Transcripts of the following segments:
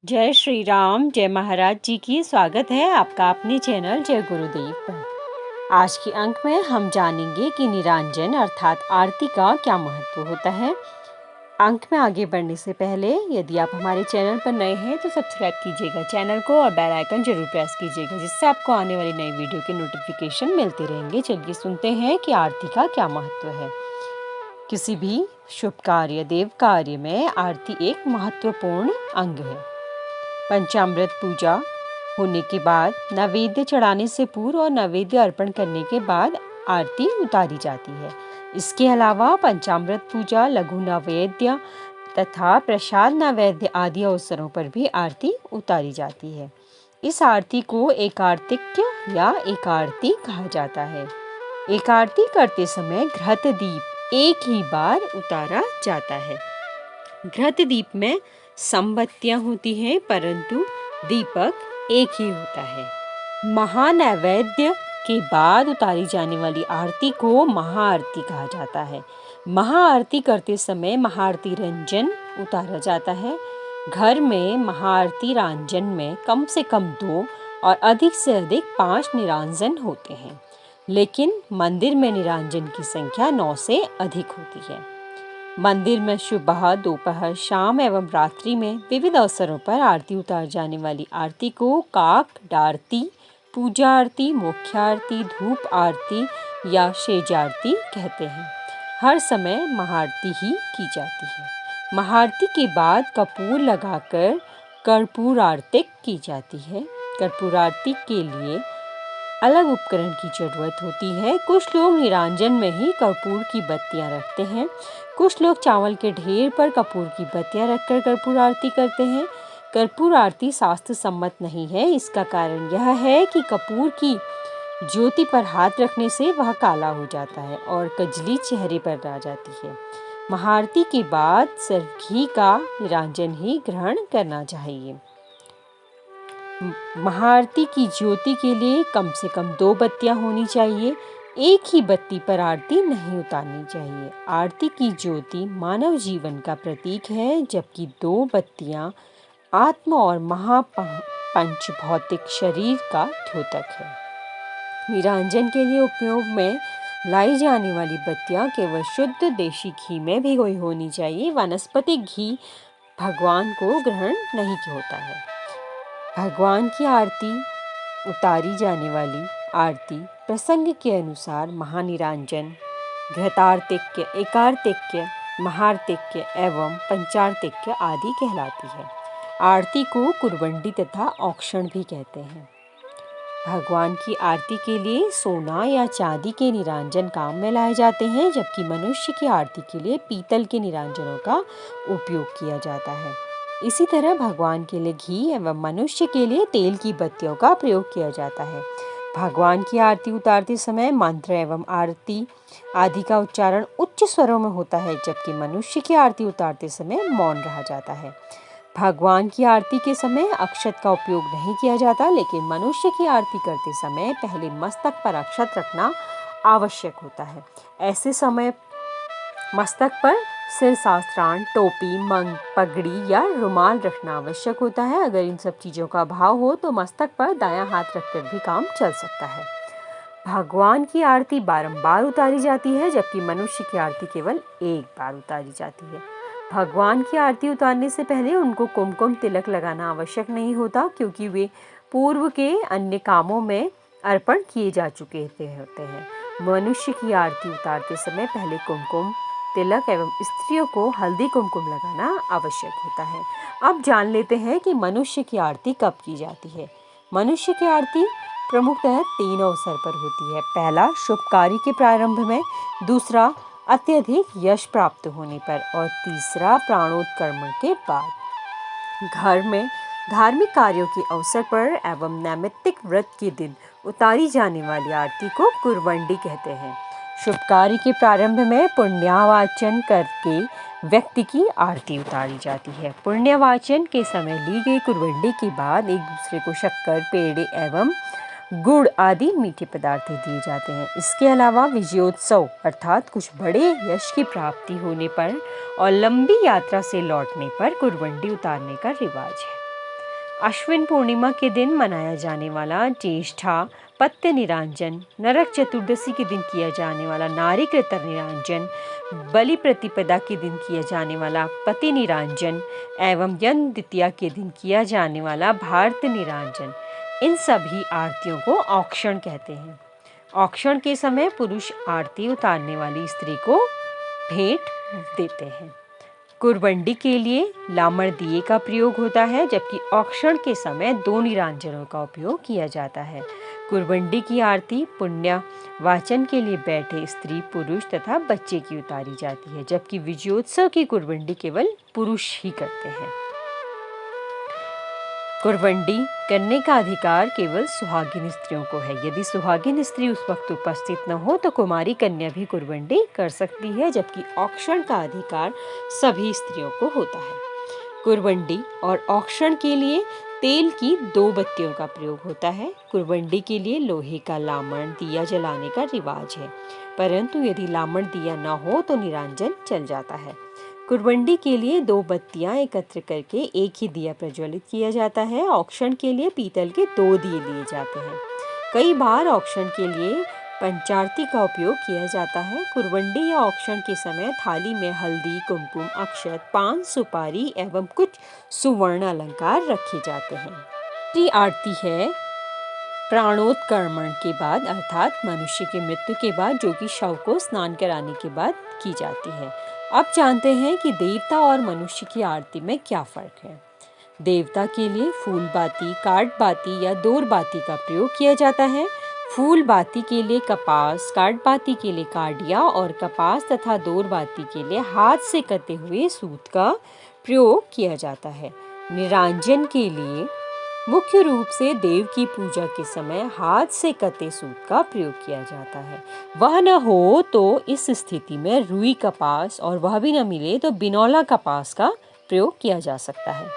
जय श्री राम, जय महाराज जी की। स्वागत है आपका अपने चैनल जय गुरुदेव पर। आज के अंक में हम जानेंगे कि निरांजन अर्थात आरती का क्या महत्व होता है। अंक में आगे बढ़ने से पहले यदि आप हमारे चैनल पर नए हैं तो सब्सक्राइब कीजिएगा चैनल को और बेल आइकन जरूर प्रेस कीजिएगा, जिससे आपको आने वाली नई वीडियो के नोटिफिकेशन मिलते रहेंगे। चलिए सुनते हैं कि आरती का क्या महत्व है। किसी भी शुभ कार्य, देव कार्य में आरती एक महत्वपूर्ण अंग है। पंचामृत पूजा होने के बाद, नैवेद्य चढ़ाने से पूर्व और नैवेद्य अर्पण करने के बाद आरती उतारी जाती है। इसके अलावा पंचामृत पूजा, लघु नैवेद्य तथा प्रसाद नैवेद्य आदि अवसरों पर भी आरती उतारी जाती है। इस आरती को एकार्तिक्य या एकारती कहा जाता है। एकारती करते समय घृत दीप एक ही बार उतारा जाता है। घृत दीप में संबत्तियां होती हैं, परंतु दीपक एक ही होता है। महानैवेद्य के बाद उतारी जाने वाली आरती को महाआरती कहा जाता है। महाआरती करते समय महाआरती रंजन उतारा जाता है। घर में महाआरती रांजन में कम से कम 2 और अधिक से अधिक 5 निरांजन होते हैं, लेकिन मंदिर में निरांजन की संख्या 9 से अधिक होती है। मंदिर में सुबह, दोपहर, शाम एवं रात्रि में विविध अवसरों पर आरती उतार जाने वाली आरती को काकडारती, पूजा आरती, मुख्य आरती, धूप आरती या शेज आरती कहते हैं। हर समय महाआरती ही की जाती है। महाआरती के बाद कपूर लगाकर कर्पूर आरती की जाती है। कर्पूर आरती के लिए अलग उपकरण की जरूरत होती है। कुछ लोग निरांजन में ही कपूर की बत्तियां रखते हैं। कुछ लोग चावल के ढेर पर कपूर की बत्तियां रखकर कर्पूर आरती करते हैं। कर्पूर आरती शास्त्र सम्मत नहीं है। इसका कारण यह है कि कपूर की ज्योति पर हाथ रखने से वह काला हो जाता है और कजली चेहरे पर आ जाती है। महाआरती के बाद सिर्फ घी का निरांजन ही ग्रहण करना चाहिए। महाआरती की ज्योति के लिए कम से कम 2 बत्तियां होनी चाहिए। एक ही बत्ती पर आरती नहीं उतारनी चाहिए। आरती की ज्योति मानव जीवन का प्रतीक है, जबकि 2 बत्तियां आत्म और महापंच भौतिक शरीर का द्योतक है। निरांजन के लिए उपयोग में लाई जाने वाली बत्तियां केवल शुद्ध देशी घी में भिगोई होनी चाहिए। वनस्पतिक घी भगवान को ग्रहण नहीं होता है। भगवान की आरती उतारी जाने वाली आरती प्रसंग के अनुसार महानिरांजन, घृतार्तिक्य, एकार्तिक्य, महाआर्तिक्य एवं पंचार्तिक्य आदि कहलाती है। आरती को कुरवंडी तथा औक्षण भी कहते हैं। भगवान की आरती के लिए सोना या चांदी के निरांजन काम में लाए जाते हैं, जबकि मनुष्य की आरती के लिए पीतल के निरांजनों का उपयोग किया जाता है। इसी तरह भगवान के लिए घी एवं मनुष्य के लिए तेल की बत्तियों का प्रयोग किया जाता है। भगवान की आरती उतारते समय मंत्र एवं आरती आदि का उच्चारण उच्च स्वरों में होता है, जबकि मनुष्य की आरती उतारते समय मौन रहा जाता है। भगवान की आरती के समय अक्षत का उपयोग नहीं किया जाता, लेकिन मनुष्य की आरती करते समय पहले मस्तक पर अक्षत रखना आवश्यक होता है। ऐसे समय मस्तक पर सिर शास्त्रांत, टोपी, मंग, पगड़ी या रुमाल रखना आवश्यक होता है। अगर इन सब चीज़ों का अभाव हो तो मस्तक पर दायां हाथ रखकर भी काम चल सकता है। भगवान की आरती बारंबार उतारी जाती है, जबकि मनुष्य की आरती केवल एक बार उतारी जाती है। भगवान की आरती उतारने से पहले उनको कुमकुम तिलक लगाना आवश्यक नहीं होता, क्योंकि वे पूर्व के अन्य कामों में अर्पण किए जा चुके होते हैं। मनुष्य की आरती उतारते समय पहले कुमकुम तिलक एवं स्त्रियों को हल्दी कुमकुम लगाना आवश्यक होता है। अब जान लेते हैं कि मनुष्य की आरती कब की जाती है। मनुष्य की आरती प्रमुखतः 3 अवसर पर होती है। पहला, शुभ कार्य के प्रारंभ में, दूसरा, अत्यधिक यश प्राप्त होने पर और तीसरा, प्राणोत्क्रमण के बाद। घर में धार्मिक कार्यों के अवसर पर एवं नैमित्तिक व्रत के दिन उतारी जाने वाली आरती को कुरवंडी कहते हैं। शुभ कार्य के प्रारंभ में पुण्यवाचन करके व्यक्ति की आरती उतारी जाती है। पुण्यवाचन के समय ली गई कुरवंडी के बाद एक दूसरे को शक्कर, पेड़े एवं गुड़ आदि मीठे पदार्थ दिए जाते हैं। इसके अलावा विजयोत्सव अर्थात कुछ बड़े यश की प्राप्ति होने पर और लंबी यात्रा से लौटने पर कुरवंडी उतारने का रिवाज है। अश्विन पूर्णिमा के दिन मनाया जाने वाला ज्येष्ठा पत्य निरांजन, नरक चतुर्दशी के दिन किया जाने वाला नारी कृतर निरांजन, बलि प्रतिपदा के दिन किया जाने वाला पति निरांजन एवं यन द्वितीया के दिन किया जाने वाला भारत निरांजन, इन सभी आरतियों को औक्षण कहते हैं। औक्षण के समय पुरुष आरती उतारने वाली स्त्री को भेंट देते हैं। कुरबंडी के लिए लामड़ दिए का प्रयोग होता है, जबकि औक्षण के समय 2 निरांजनों का उपयोग किया जाता है। कुरबंडी की आरती पुण्य वाचन के लिए बैठे स्त्री, पुरुष तथा बच्चे की उतारी जाती है, जबकि विजयोत्सव की कुरबंडी केवल पुरुष ही करते हैं। कुरबंडी करने का अधिकार केवल सुहागिन स्त्रियों को है। यदि सुहागिन स्त्री उस वक्त उपस्थित न हो तो कुमारी कन्या भी कुरबंडी कर सकती है, जबकि औक्षण का अधिकार सभी स्त्रियों को होता है। कुरबंडी और औक्षण के लिए तेल की 2 बत्तियों का प्रयोग होता है। कुरबंडी के लिए लोहे का लामण दिया जलाने का रिवाज है, परंतु यदि लामण दिया न हो तो निरांजन चल जाता है। कुरबंडी के लिए 2 बत्तियां एकत्र करके एक ही दिया प्रज्वलित किया जाता है। औक्षण के लिए पीतल के 2 दिए लिए जाते हैं। कई बार औक्षण के लिए पंचारती का उपयोग किया जाता है। कुरबंडी या औक्षण के समय थाली में हल्दी, कुमकुम, अक्षत, पान, सुपारी एवं कुछ सुवर्ण अलंकार रखे जाते हैं। तीसरी आरती है प्राणोत्कर्मण के बाद, अर्थात मनुष्य की मृत्यु के बाद, जो कि शव को स्नान कराने के बाद की जाती है। अब जानते हैं कि देवता और मनुष्य की आरती में क्या फर्क है। देवता के लिए फूल बाती, काट बाती या दोर बाती का प्रयोग किया जाता है। फूल बाती के लिए कपास, काट बाती के लिए काडिया और कपास तथा दोर बाती के लिए हाथ से कटे हुए सूत का प्रयोग किया जाता है। निरांजन के लिए मुख्य रूप से देव की पूजा के समय हाथ से कटे सूत का प्रयोग किया जाता है। वह न हो तो इस स्थिति में रुई कपास और वह भी न मिले तो बिनौला कपास का प्रयोग किया जा सकता है।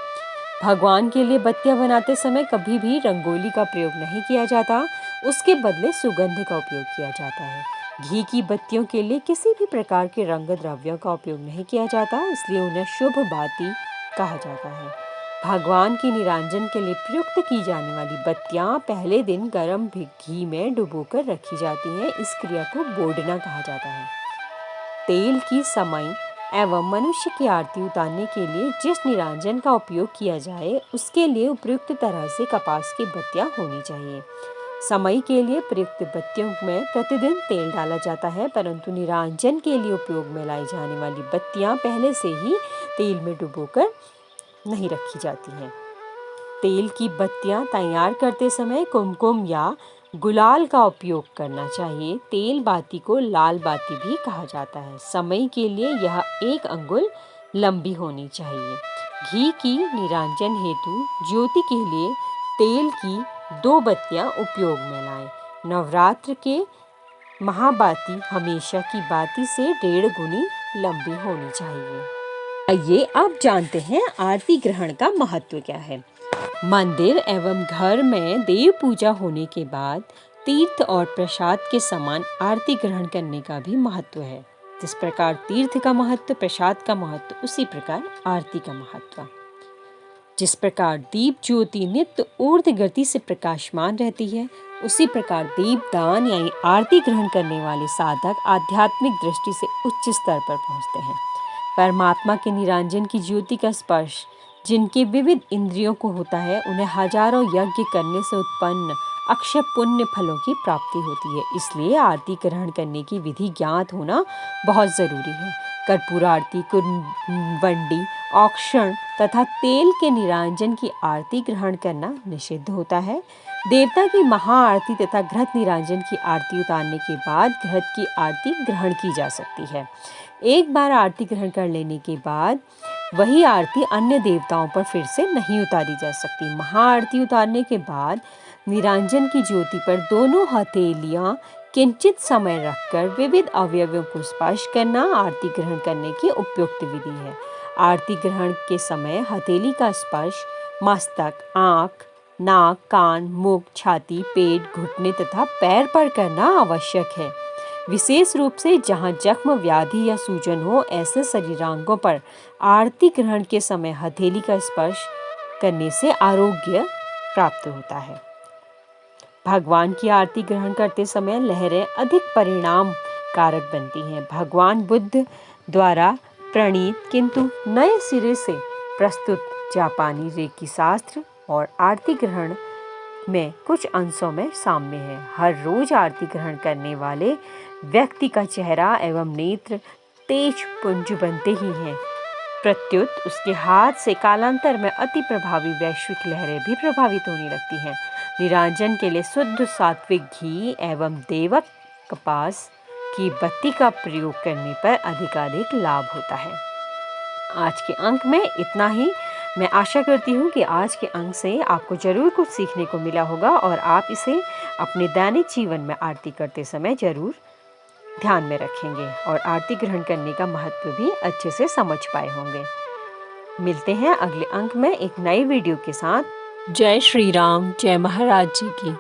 भगवान के लिए बत्तियां बनाते समय कभी भी रंगोली का प्रयोग नहीं किया जाता, उसके बदले सुगंध का उपयोग किया जाता है। घी की बत्तियों के लिए किसी भी प्रकार के रंग द्रव्यों का उपयोग नहीं किया जाता, इसलिए उन्हें शुभ बाती कहा जाता है। भगवान की निरांजन के लिए प्रयुक्त की जाने वाली बत्तियां पहले दिन गर्म घी में डुबोकर रखी जाती हैं। इस क्रिया को बोडना कहा जाता है। तेल की समई एवं मनुष्य की आरती उतारने के लिए जिस निरांजन का उपयोग किया जाए उसके लिए उपयुक्त तरह से कपास की बत्तियां होनी चाहिए। समई के लिए प्रयुक्त बत्तियों में प्रतिदिन तेल डाला जाता है, परंतु निरांजन के लिए उपयोग में लाई जाने वाली बत्तियां पहले से ही तेल में डुबोकर नहीं रखी जाती हैं। तेल की बत्तियां तैयार करते समय कुमकुम या गुलाल का उपयोग करना चाहिए। तेल बाती को लाल बाती भी कहा जाता है। समय के लिए यह 1 अंगुल लंबी होनी चाहिए। घी की निरांजन हेतु ज्योति के लिए तेल की 2 बत्तियां उपयोग में लाएं। नवरात्र के महाबाती हमेशा की बाती से 1.5 गुनी लंबी होनी चाहिए। आइए अब जानते हैं आरती ग्रहण का महत्व क्या है। मंदिर एवं घर में देव पूजा होने के बाद तीर्थ और प्रसाद के समान आरती ग्रहण करने का भी महत्व है। जिस प्रकार तीर्थ का महत्व, प्रसाद का महत्व, उसी प्रकार आरती का महत्व। जिस प्रकार दीप ज्योति नित्य ऊर्ध्व गति से प्रकाशमान रहती है, उसी प्रकार दीप दान यानी आरती ग्रहण करने वाले साधक आध्यात्मिक दृष्टि से उच्च स्तर पर पहुंचते हैं। परमात्मा के निरांजन की ज्योति का स्पर्श जिनके विविध इंद्रियों को होता है, उन्हें हजारों यज्ञ करने से उत्पन्न अक्षय पुण्य फलों की प्राप्ति होती है। इसलिए आरती ग्रहण करने की विधि ज्ञात होना बहुत जरूरी है। कर्पूर आरती, कुरबंडी, औक्षण तथा तेल के निरांजन की आरती ग्रहण करना निषिद्ध होता है। देवता की महाआरती तथा घृत निरांजन की आरती उतारने के बाद घृत की आरती ग्रहण की जा सकती है। एक बार आरती ग्रहण कर लेने के बाद वही आरती अन्य देवताओं पर फिर से नहीं उतारी जा सकती। महाआरती उतारने के बाद निरांजन की ज्योति पर दोनों हथेलियां किंचित समय रखकर विविध अवयवों को स्पर्श करना आरती ग्रहण करने की उपयुक्त विधि है। आरती ग्रहण के समय हथेली का स्पर्श मस्तक, आँख, नाक, कान, मुख, छाती, पेट, घुटने तथा पैर पर करना आवश्यक है। विशेष रूप से जहां जख्म, व्याधि या सूजन हो, ऐसे शरीरांगों पर आरती ग्रहण के समय हथेली का स्पर्श करने से आरोग्य प्राप्त होता है। भगवान की आरती ग्रहण करते समय लहरें अधिक परिणाम कारक बनती हैं। भगवान बुद्ध द्वारा प्रणीत किंतु नए सिरे से प्रस्तुत जापानी रेकी शास्त्र और आरती ग्रहण में कुछ अंशों में साम्य है। हर रोज आरती ग्रहण करने वाले व्यक्ति का चेहरा एवं नेत्र तेज पुंज बनते ही हैं। प्रत्युत उसके हाथ से कालांतर में अति प्रभावी वैश्विक लहरें भी प्रभावित होने लगती हैं। निरांजन के लिए शुद्ध सात्विक घी एवं देवक कपास की बत्ती का प्रयोग करने पर अधिकाधिक लाभ होता है। आज के अंक में इतना ही। मैं आशा करती हूँ कि आज के अंक से आपको जरूर कुछ सीखने को मिला होगा और आप इसे अपने दैनिक जीवन में आरती करते समय जरूर ध्यान में रखेंगे और आरती ग्रहण करने का महत्व भी अच्छे से समझ पाए होंगे। मिलते हैं अगले अंक में एक नई वीडियो के साथ। जय श्री राम, जय महाराज जी की।